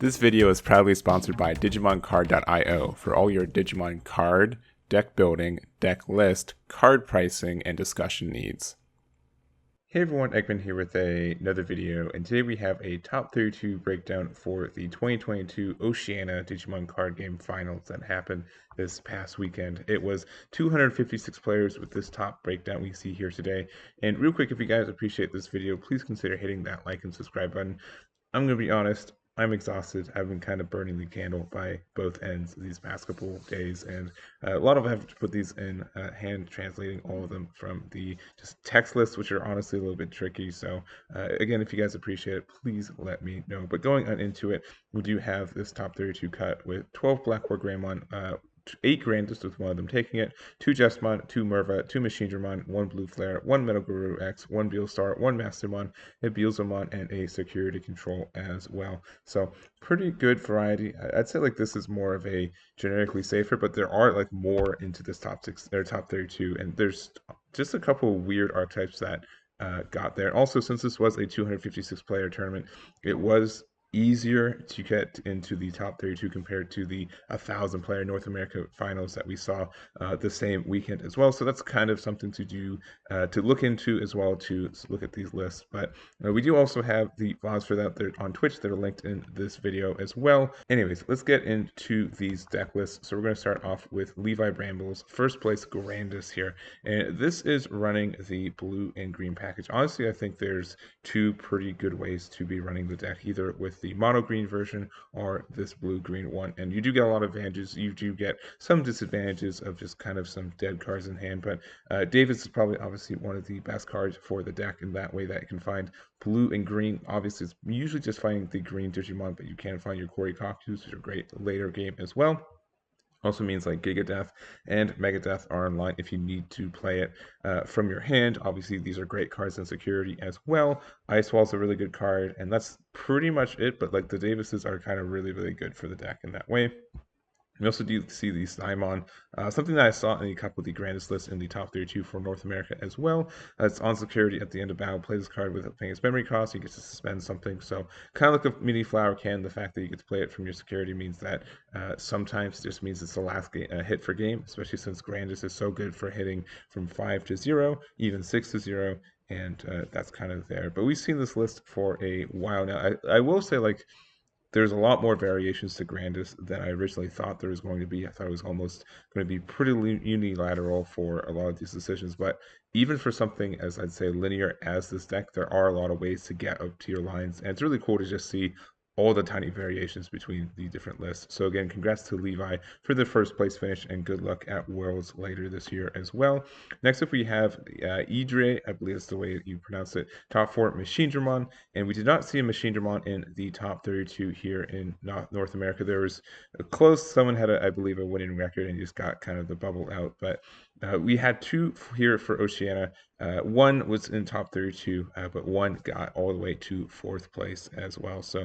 This video is proudly sponsored by DigimonCard.io for all your Digimon card, deck building, deck list, card pricing, and discussion needs. Hey everyone, Eggman here with another video, and today we have a top 32 breakdown for the 2022 Oceania Digimon card game finals that happened this past weekend. It was 256 players with this top breakdown we see here today. And real quick, if you guys appreciate this video, please consider hitting that like and subscribe button. I'm going to be honest, I'm exhausted. I've been kind of burning the candle by both ends these past couple days, and a lot of I have to put these in hand, translating all of them from the just text lists, which are honestly a little bit tricky. So again, if you guys appreciate it, please let me know. But going on into it, we do have this top 32 cut with 12 Blackboard Greymon, 8 Grandis with one of them taking it, 2 Jesmon, 2 Merva, 2 Machinedramon, 1 Blue Flare, 1 MetalGaruru X, 1 Beelstar, 1 Mastemon, a Beelzemon, and a security control as well. So pretty good variety. I'd say like this is more of a generically safer, but there are like more into this top 6 or top 32, and there's just a couple weird archetypes that got there. Also, since this was a 256 player tournament, it was easier to get into the top 32 compared to the 1,000 player North America finals that we saw the same weekend as well. So that's kind of something to do, to look into as well, to look at these lists. But we do also have the vlogs for that. They're on Twitch. They're linked in this video as well. Anyways, let's get into these deck lists. So we're going to start off with Levi Bramble's first place Grandis here. And this is running the blue and green package. Honestly, I think there's two pretty good ways to be running the deck, either with the mono green version or this blue green one, and you do get a lot of advantages. You do get some disadvantages of just kind of some dead cards in hand, but Davis is probably obviously one of the best cards for the deck in that way that you can find blue and green. Obviously it's usually just finding the green Digimon, but you can find your Cory Cockus, which are great later game as well. Also means like Giga Death and Mega Death are online if you need to play it from your hand. Obviously, these are great cards in security as well. Ice Wall's a really good card, and that's pretty much it. But like the Davises are kind of really good for the deck in that way. We also do see the Simon, something that I saw in a couple of the Grandis lists in the top 32 for North America as well. It's on security at the end of battle. Play this card without paying its memory cost. You get to suspend something. So kind of like a mini flower can. The fact that you get to play it from your security means that sometimes it just means it's the last hit for game, especially since Grandis is so good for hitting from 5 to 0, even 6 to 0. And that's kind of there. But we've seen this list for a while now. I will say, like, there's a lot more variations to Grandis than I originally thought there was going to be. I thought it was almost going to be pretty unilateral for a lot of these decisions. But even for something as, I'd say, linear as this deck, there are a lot of ways to get up to your lines. And it's really cool to just see all the tiny variations between the different lists. So again, congrats to Levi for the first place finish, and good luck at Worlds later this year as well. Next up, we have Edrei, I believe that's the way you pronounce it, top 4 Machinedramon, and we did not see a Machinedramon in the top 32 here in North America. There was a close, someone had, I believe, a winning record and just got kind of the bubble out, but we had 2 here for Oceania. One was in top 32, but one got all the way to 4th place as well. So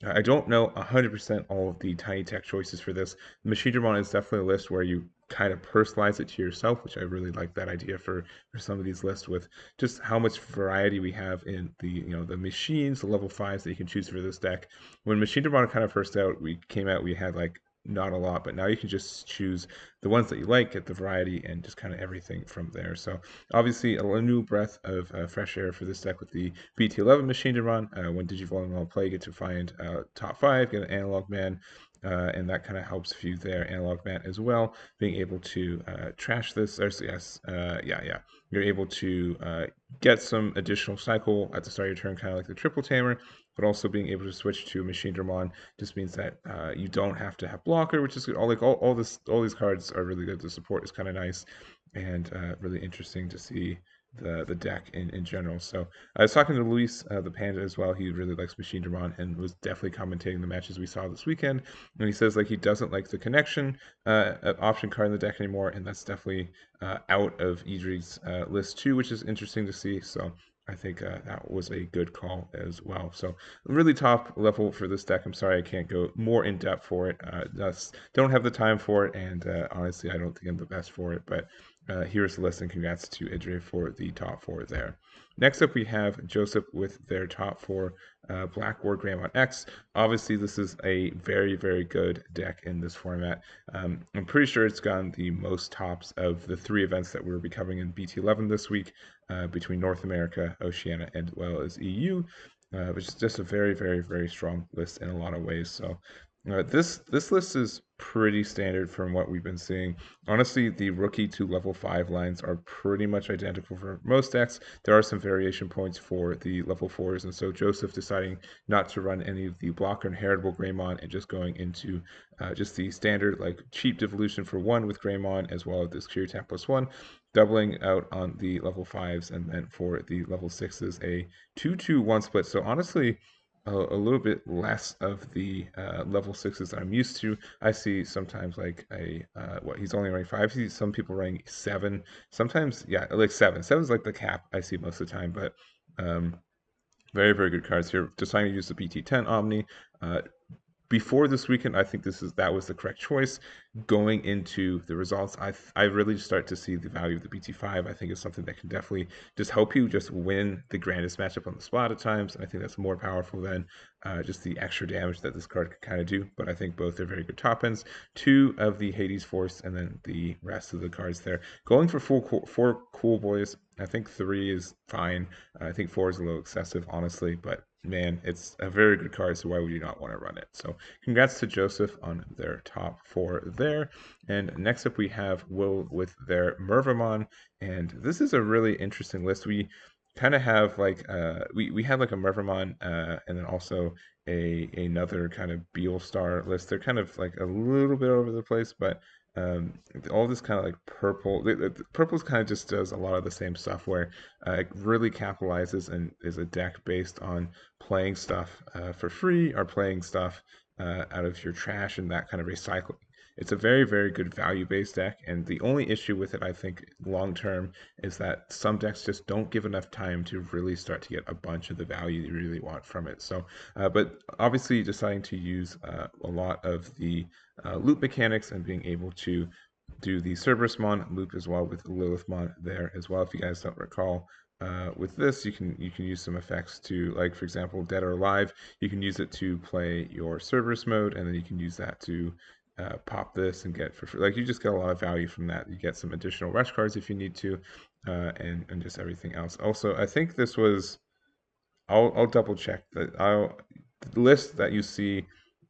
I don't know 100% all of the tiny tech choices for this. Machinedramon is definitely a list where you kind of personalize it to yourself, which I really like that idea for some of these lists, with just how much variety we have in the the machines, the level 5s that you can choose for this deck. When Machinedramon kind of first came out, we had like not a lot, but now you can just choose the ones that you like, get the variety, and just kind of everything from there. So obviously a new breath of fresh air for this deck with the BT11 Machinedramon. When Digivolleyball play, you get to find top 5, get an analog man, and that kind of helps you there. Analog man as well, being able to trash this. You're able to get some additional cycle at the start of your turn, kind of like the triple tamer. But also being able to switch to Machinedramon just means that you don't have to have blocker, which is good. All these cards are really good. The support is kind of nice and really interesting to see the deck in general. So I was talking to Luis, the Panda, as well. He really likes Machinedramon and was definitely commentating the matches we saw this weekend. And he says like he doesn't like the connection option card in the deck anymore, and that's definitely out of Edrei's list too, which is interesting to see. So I think that was a good call as well. So really top level for this deck. I'm sorry I can't go more in depth for it. Just don't have the time for it, and honestly, I don't think I'm the best for it. But here's the list, and congrats to Edrei for the top 4 there. Next up, we have Joseph with their top 4 Black War Grandmon X. Obviously, this is a very, very good deck in this format. I'm pretty sure it's gotten the most tops of the 3 events that we'll be covering in BT11 this week between North America, Oceania, and well as EU, which is just a very, very, very strong list in a lot of ways. So this list is pretty standard from what we've been seeing. Honestly, the rookie to level 5 lines are pretty much identical for most decks. There are some variation points for the level 4s, and so Joseph deciding not to run any of the blocker and heritable Greymon and just going into just the standard like cheap devolution for 1 with Greymon, as well as this Cure Tap +1, doubling out on the level 5s, and then for the level 6s, a 2-2-1 split. So honestly, a little bit less of the level 6s that I'm used to. I see sometimes like a he's only running 5. I see some people running 7. Sometimes, yeah, like 7. 7 is like the cap I see most of the time, but very, very good cards here. Deciding to use the BT10 Omni. Before this weekend, I think that was the correct choice. Going into the results, I really start to see the value of the BT5. I think it's something that can definitely just help you just win the Grandis matchup on the spot at times. And I think that's more powerful than just the extra damage that this card can kind of do. But I think both are very good top ends. 2 of the Hades Force, and then the rest of the cards there. Going for 4 cool boys. I think 3 is fine. I think 4 is a little excessive, honestly, but man, it's a very good card, so why would you not want to run it? So congrats to Joseph on their top 4 there. And next up we have Will with their Mervamon, and this is a really interesting list. We kind of have like we had like a Mervamon and then also another kind of Beelstar list. They're kind of like a little bit over the place, but all this kind of like purple, purple's kind of just does a lot of the same stuff where it really capitalizes and is a deck based on playing stuff for free or playing stuff out of your trash and that kind of recycling. It's a very, very good value-based deck, and the only issue with it, I think, long-term, is that some decks just don't give enough time to really start to get a bunch of the value you really want from it. So, but obviously deciding to use a lot of the loop mechanics and being able to do the Cerberusmon loop as well with Lilithmon there as well. If you guys don't recall, with this, you can use some effects to, like for example, Dead or Alive. You can use it to play your Cerberus mode, and then you can use that to pop this and get for free. Like you just get a lot of value from that. You get some additional rush cards if you need to, and just everything else. Also, I think this was. I'll double check that. The list that you see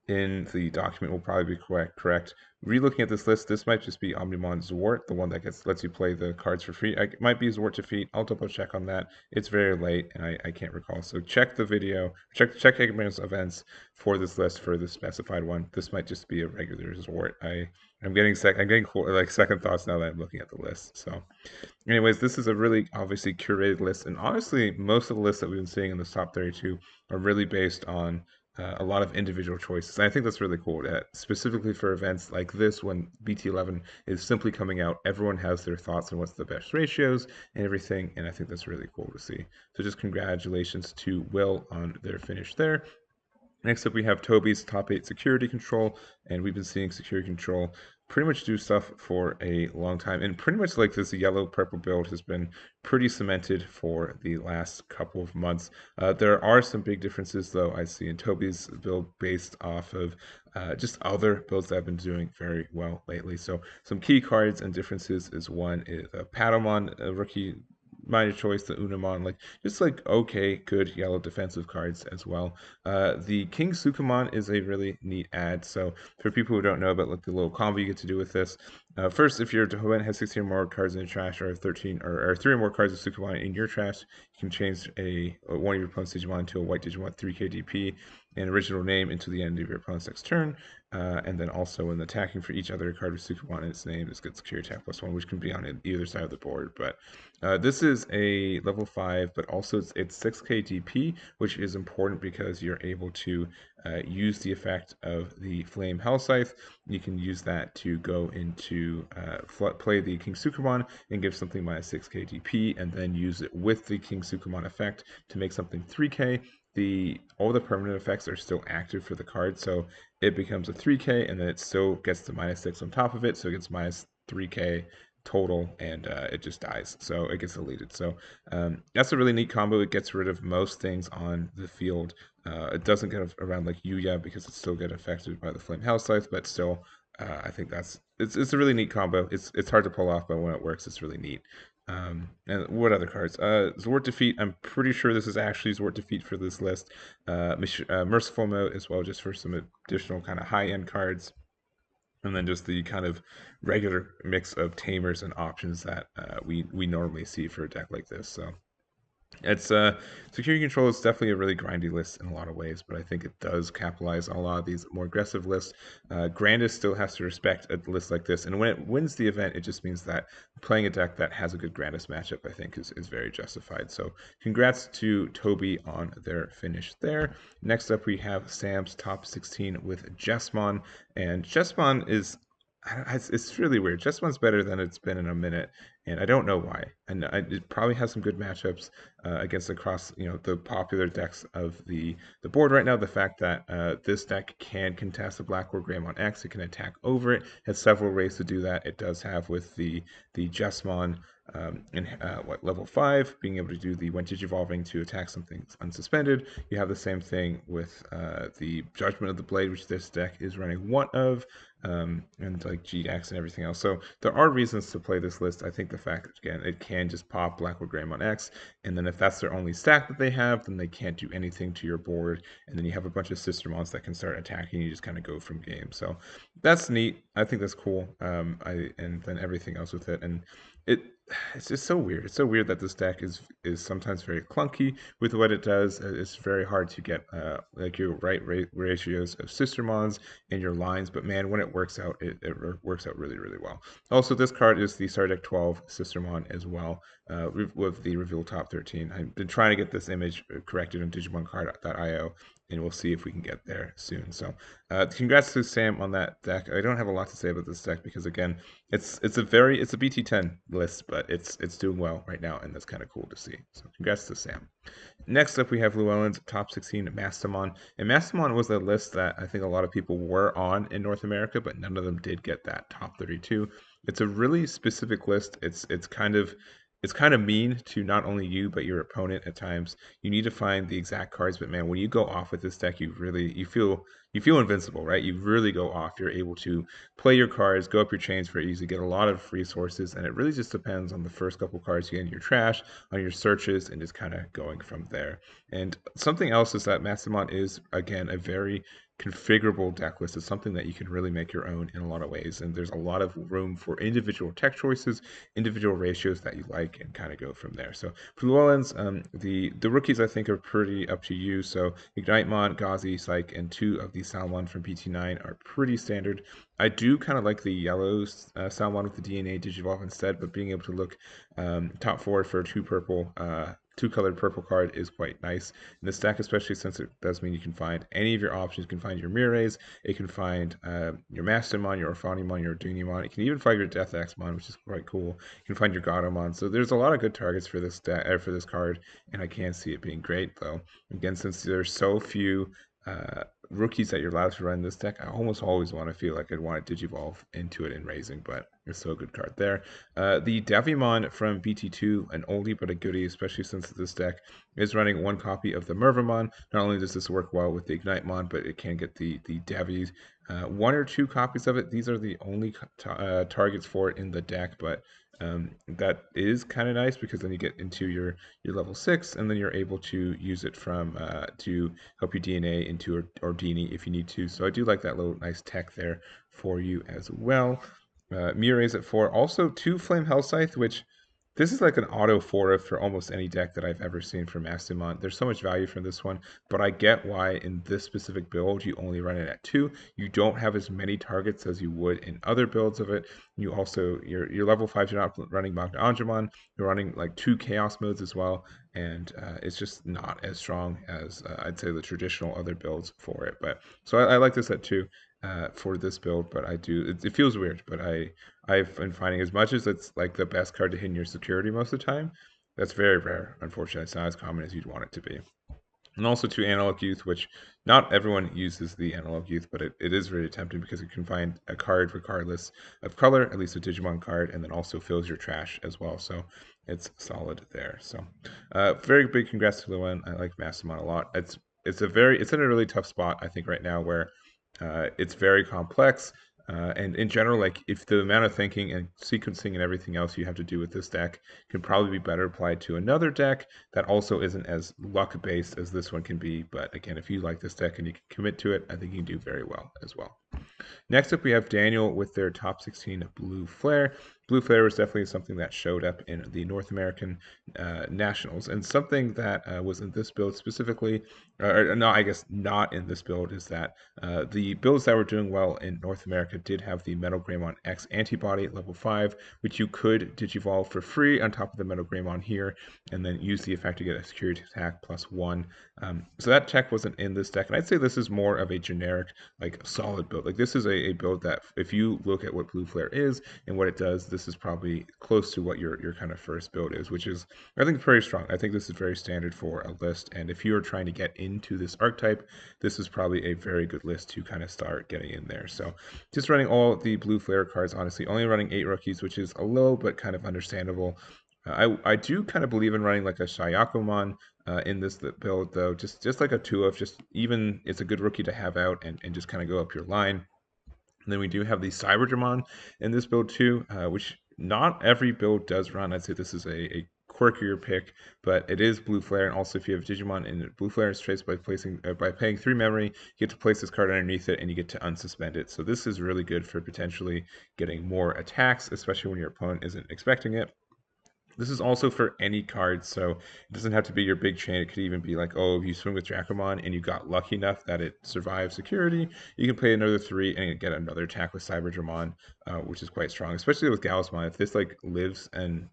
in the document will probably be correct. Relooking at this list, this might just be Omnimon Zwart, the one that lets you play the cards for free. It might be Zwart defeat. I'll double check on that. It's very late and I can't recall. So check the video, check Eggman's events for this list for the specified one. This might just be a regular Zwart. I'm getting like second thoughts now that I'm looking at the list. So anyways, this is a really obviously curated list, and honestly, most of the lists that we've been seeing in the top 32 are really based on a lot of individual choices. And I think that's really cool. Specifically for events like this, when BT11 is simply coming out, everyone has their thoughts on what's the best ratios and everything, and I think that's really cool to see. So just congratulations to Will on their finish there. Next up, we have Toby's top 8 security control, and we've been seeing security control pretty much do stuff for a long time, and pretty much like this yellow-purple build has been pretty cemented for the last couple of months. There are some big differences, though, I see in Toby's build based off of just other builds that have been doing very well lately. So some key cards and differences is one is Patamon, a rookie minor choice, the Unamon, like just like okay, good yellow defensive cards as well. The King Sukumon is a really neat add. So for people who don't know about like the little combo you get to do with this, first, if your opponent has 16 or more cards in your trash, or 13 or 3 or more cards of Sukumon in your trash, you can change one of your opponent's Digimon to a white Digimon 3k DP and original name into the end of your opponent's next turn. And then also when attacking for each other card with Sukumon in its name, this gets Cure Attack +1, which can be on either side of the board. But this is a level 5, but also it's 6k DP, which is important because you're able to use the effect of the Flame Hell Scythe. You can use that to go into play the King Sukumon and give something -6k DP, and then use it with the King Sukumon effect to make something 3k. All the permanent effects are still active for the card, so it becomes a 3k, and then it still gets the -6 on top of it, so it gets -3k total, and it just dies, so it gets deleted. So that's a really neat combo. It gets rid of most things on the field. It doesn't get around like Yuya because it still get affected by the Flame House Scythe, but still, I think it's a really neat combo. It's hard to pull off, but when it works, it's really neat. And what other cards? Zwart Defeat. I'm pretty sure this is actually Zwart Defeat for this list. Merciful Mode as well, just for some additional kind of high-end cards. And then just the kind of regular mix of tamers and options that we normally see for a deck like this. So it's security control is definitely a really grindy list in a lot of ways, but I think it does capitalize on a lot of these more aggressive lists. Grandis still has to respect a list like this, and when it wins the event, it just means that playing a deck that has a good Grandis matchup, I think, is very justified. So congrats to Toby on their finish there. Next up, we have Sam's top 16 with Jesmon, and Jesmon is it's really weird. Jesmon's better than it's been in a minute, and I don't know why. And it probably has some good matchups against across the popular decks of the board right now. The fact that this deck can contest the Black Greymon X, it can attack over it, has several ways to do that. It does have with the Jesmon in level 5, being able to do the when Digivolving to attack something unsuspended. You have the same thing with the Judgment of the Blade, which this deck is running one of. And like GX and everything else. So there are reasons to play this list. I think the fact that, again, it can just pop Blackwood Greymon X, and then if that's their only stack that they have, then they can't do anything to your board, and then you have a bunch of sister mons that can start attacking, you just kind of go from game. So that's neat. I think that's cool. And then everything else with it, and it's just so weird. It's so weird that this deck is sometimes very clunky with what it does. It's very hard to get like your right ratios of sister mons in your lines, but man, when it works out, it works out really, really well. Also, this card is the Star Deck 12 Sistermon as well, with the reveal top 13. I've been trying to get this image corrected on DigimonCard.io, and we'll see if we can get there soon. So congrats to Sam on that deck. I don't have a lot to say about this deck because, again, it's a BT10 list, but it's doing well right now, and that's kind of cool to see. So congrats to Sam. Next up, we have Llwellyn's top 16 Mastemon, and Mastemon was a list that I think a lot of people were on in North America, but none of them did get that top 32. It's a really specific list. It's kind of mean to not only you but your opponent at times. You need to find the exact cards, but man, when you go off with this deck, you feel invincible, right? You really go off. You're able to play your cards, go up your chains very easily, get a lot of resources, and it really just depends on the first couple cards you get in your trash, on your searches, and just kind of going from there. And something else is that Mastemon is, again, a very configurable deck list. It's something that you can really make your own in a lot of ways, and there's a lot of room for individual tech choices, individual ratios that you like, and kind of go from there. So for Llwellyn's, the rookies I think are pretty up to you. So Ignitemon, Ghazi, Psych, and 2 of the Salmon from PT9 are pretty standard. I do kind of like the yellow Salmon with the DNA Digivolve instead, but being able to look top 4 for 2 purple 2-colored purple card is quite nice in this deck, especially since it does mean you can find any of your options. You can find your Mires, it can find your Mastemon, your Orphanimon, your Dunimon. It can even find your Death Axemon, which is quite cool. You can find your Godomon. So there's a lot of good targets for this for this card, and I can't see it being great though. Again, since there's so few rookies that you're allowed to run this deck, I almost always want to feel like I'd want to Digivolve into it in Raising, but it's still a good card there. The Davimon from BT2, an oldie but a goodie, especially since this deck is running 1 copy of the Mervamon. Not only does this work well with the Ignitemon, but it can get the Davies. 1 or 2 copies of it. These are the only targets for it in the deck, but that is kind of nice because then you get into your level 6, and then you're able to use it from to help you DNA into Ordini if you need to. So I do like that little nice tech there for you as well. Mires at 4, also 2 Flame Hell Scythe, which this is like an auto 4 for almost any deck that I've ever seen from Mastemon. There's so much value from this one, but I get why in this specific build you only run it at 2. You don't have as many targets as you would in other builds of it. You also, your level 5, you're not running Machinedramon, you're running like 2 Chaos modes as well, and it's just not as strong as I'd say the traditional other builds for it. But so I like this at 2. For this build, but it feels weird, but I've been finding, as much as it's like the best card to hit in your security most of the time, that's very rare. Unfortunately, it's not as common as you'd want it to be. And also to Analog Youth, which not everyone uses the Analog Youth, but it is really tempting because you can find a card regardless of color, at least a Digimon card, and then also fills your trash as well. So it's solid there. So very big congrats to Llwellyn. I like Mastemon a lot. It's in a really tough spot, I think, right now where it's very complex. And in general, like if the amount of thinking and sequencing and everything else you have to do with this deck can probably be better applied to another deck that also isn't as luck based as this one can be. But again, if you like this deck and you can commit to it, I think you can do very well as well. Next up, we have Daniel with their top 16 Blue Flare. Blue Flare was definitely something that showed up in the North American Nationals, and something that was in this build specifically, or no, I guess not in this build, is that the builds that were doing well in North America did have the MetalGaruru X antibody at level 5, which you could Digivolve for free on top of the MetalGaruru here, and then use the effect to get a security attack +1. So that tech wasn't in this deck, and I'd say this is more of a generic, like solid build. Like this is a build that if you look at what Blue Flare is and what it does, this is probably close to what your kind of first build is, which is, I think, very strong. I think this is very standard for a list, and if you're trying to get into this archetype, this is probably a very good list to kind of start getting in there. So just running all the Blue Flare cards, honestly, only running 8 rookies, which is a low but kind of understandable. I do kind of believe in running like a Shayakumon in this build, though, just like a 2 of just even it's a good rookie to have out and just kind of go up your line. And then we do have the Cyberdramon in this build too, which not every build does run. I'd say this is a quirkier pick, but it is Blue Flare, and also if you have Digimon in Blue Flare is traced by by paying 3 memory, you get to place this card underneath it, and you get to unsuspend it. So this is really good for potentially getting more attacks, especially when your opponent isn't expecting it. This is also for any card, so it doesn't have to be your big chain. It could even be like, oh, if you swing with Dracomon and you got lucky enough that it survives security, you can play another 3 and get another attack with Cyberdramon, which is quite strong, especially with Galismon. If this like lives and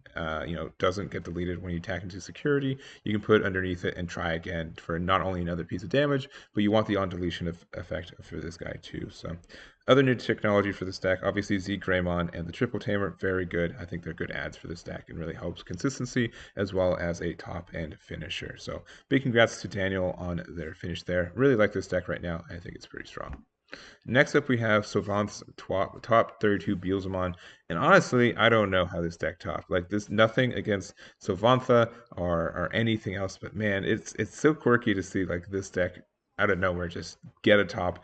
doesn't get deleted when you attack into security, you can put it underneath it and try again for not only another piece of damage, but you want the on deletion effect for this guy too. So other new technology for this deck, obviously Greymon and the Triple Tamer, very good. I think they're good adds for this deck and really helps consistency as well as a top end finisher. So big congrats to Daniel on their finish there. Really like this deck right now. I think it's pretty strong. Next up, we have Sovantha's top 32 Beelzemon, and honestly, I don't know how this deck topped. Like this, nothing against Sovantha or anything else, but man, it's so quirky to see like this deck out of nowhere just get a top.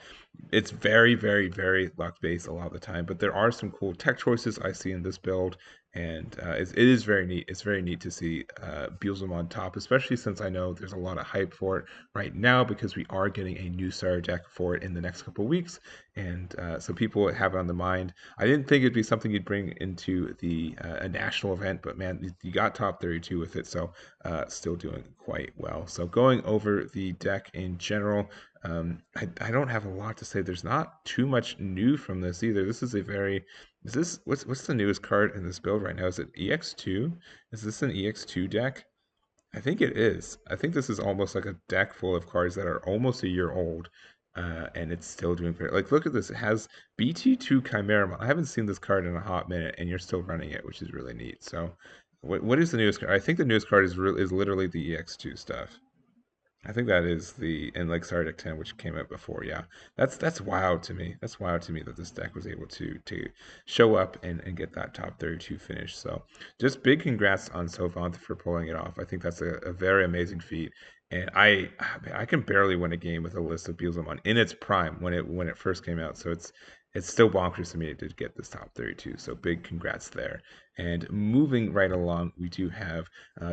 It's very, very, very luck based a lot of the time, but there are some cool tech choices I see in this build, and it is very neat. It's very neat to see Beelzemon top, especially since I know there's a lot of hype for it right now because we are getting a new starter deck for it in the next couple of weeks, and so people have it on the mind. I didn't think it'd be something you'd bring into a national event, but man, you got top 32 with it, so still doing quite well. So going over the deck in general, I don't have a lot to say. There's not too much new from this either. This is what's the newest card in this build right now? Is it EX2? Is this an EX2 deck? I think it is. I think this is almost like a deck full of cards that are almost a year old, and it's still doing very. Like, look at this. It has BT2 Chimeramon. I haven't seen this card in a hot minute, and you're still running it, which is really neat. So, what is the newest card? I think the newest card is literally the EX2 stuff. I think that is and like Star Deck 10, which came out before. Yeah, that's wild to me. That's wild to me that this deck was able to show up and get that top 32 finish. So just big congrats on Sovantha for pulling it off. I think that's a very amazing feat. And I can barely win a game with a list of Beelzemon in its prime when it first came out. So it's still bonkers to me to get this top 32. So big congrats there. And moving right along, we do have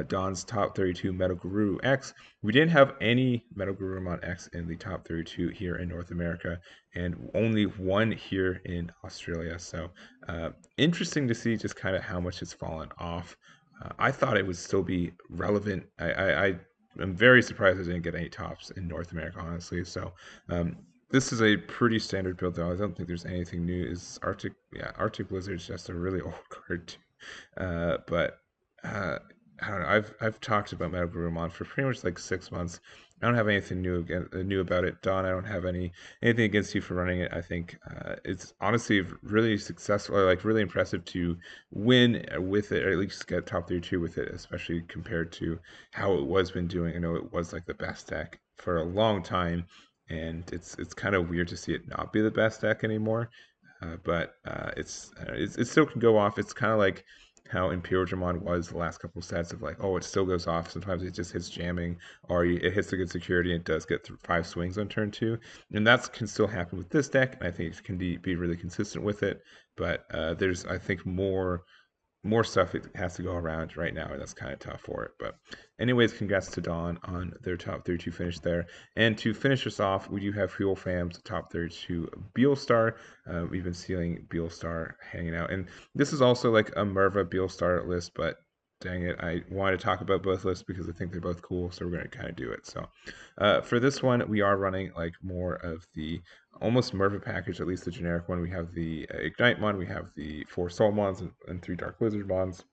Don's top 32 MetalGaruru X. We didn't have any MetalGarurumon X in the top 32 here in North America, and only one here in Australia. So interesting to see just kind of how much it's fallen off. I thought it would still be relevant. I'm very surprised I didn't get any tops in North America, honestly. So this is a pretty standard build, though. I don't think there's anything new. Is Arctic? Yeah, Arctic Blizzard's just a really old card too. But I don't know. I've talked about MetalGarurumon for pretty much like 6 months. I don't have anything new about it. Don, I don't have anything against you for running it. I think it's honestly really successful, or like really impressive to win with it, or at least get top 32 with it, especially compared to how it was been doing. I know it was like the best deck for a long time, and it's kind of weird to see it not be the best deck anymore. But it still can go off. It's kind of like how Imperialdramon was the last couple sets of like, oh, it still goes off. Sometimes it just hits jamming, or it hits a good security and it does get 5 swings on turn 2. And that can still happen with this deck, and I think it can be really consistent with it. But there's, I think, more stuff it has to go around right now, and that's kind of tough for it. But anyways, congrats to Dawn on their top 32 finish there. And to finish us off, we do have Hieu Pham's top 32 Beelstar. We've been seeing Beelstar hanging out, and this is also like a Merva Beelstar list, but dang it, I wanted to talk about both lists because I think they're both cool, so we're going to kind of do it. So for this one, we are running like more of the almost Merva package, at least the generic one. We have the Ignitemon, we have the 4 Soulmons and 3 Dark Lizardmons.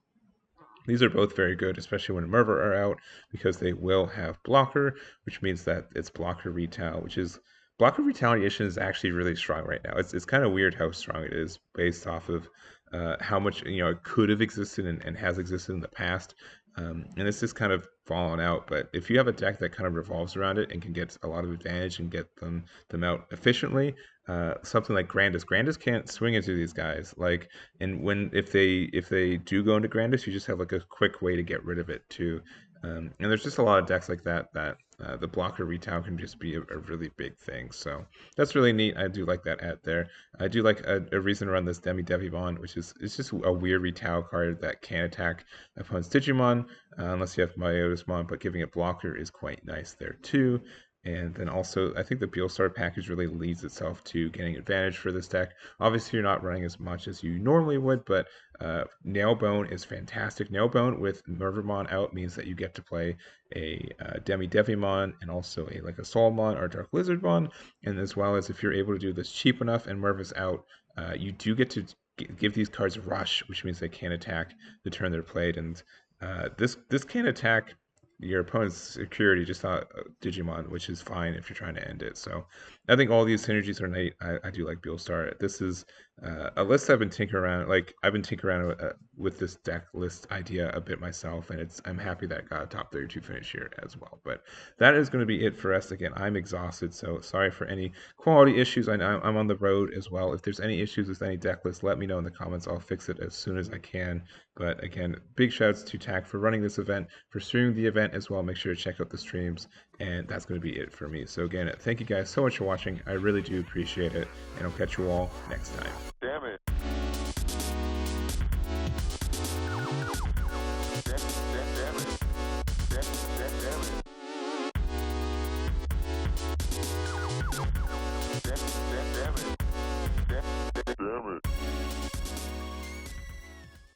These are both very good, especially when Merva are out, because they will have blocker, which means that it's blocker retail, which is blocker retaliation is actually really strong right now. It's kind of weird how strong it is based off of how much it could have existed and has existed in the past. And it's just kind of fallen out. But if you have a deck that kind of revolves around it and can get a lot of advantage and get them out efficiently, something like Grandis can't swing into these guys. Like, and if they do go into Grandis, you just have like a quick way to get rid of it too. And there's just a lot of decks like that the blocker retail can just be a really big thing. So that's really neat. I do like that ad there. I do like a reason to run this Devimon, which is it's just a weird retail card that can attack opponent's Digimon, unless you have Myodismon, but giving it blocker is quite nice there too. And then also, I think the Beelstar package really leads itself to getting advantage for this deck. Obviously, you're not running as much as you normally would, but Nailbone is fantastic. Nailbone with Mervamon out means that you get to play a Devimon and also a Soulmon or Dark Lizardmon. And as well as if you're able to do this cheap enough and Merva's out, you do get to give these cards rush, which means they can attack the turn they're played. And this can attack your opponent's security, just not Digimon, which is fine if you're trying to end it. So I think all these synergies are neat. I do like Beelstar. This is a list I've been tinkering around. I've been tinkering around with this deck list idea a bit myself, and I'm happy that I got a top 32 finish here as well. But that is going to be it for us. Again, I'm exhausted, so sorry for any quality issues. I'm on the road as well. If there's any issues with any deck list, let me know in the comments. I'll fix it as soon as I can. But again, big shouts to TAC for running this event, for streaming the event as well. Make sure to check out the streams, and that's going to be it for me. So again, thank you guys so much for watching. I really do appreciate it, and I'll catch you all next time.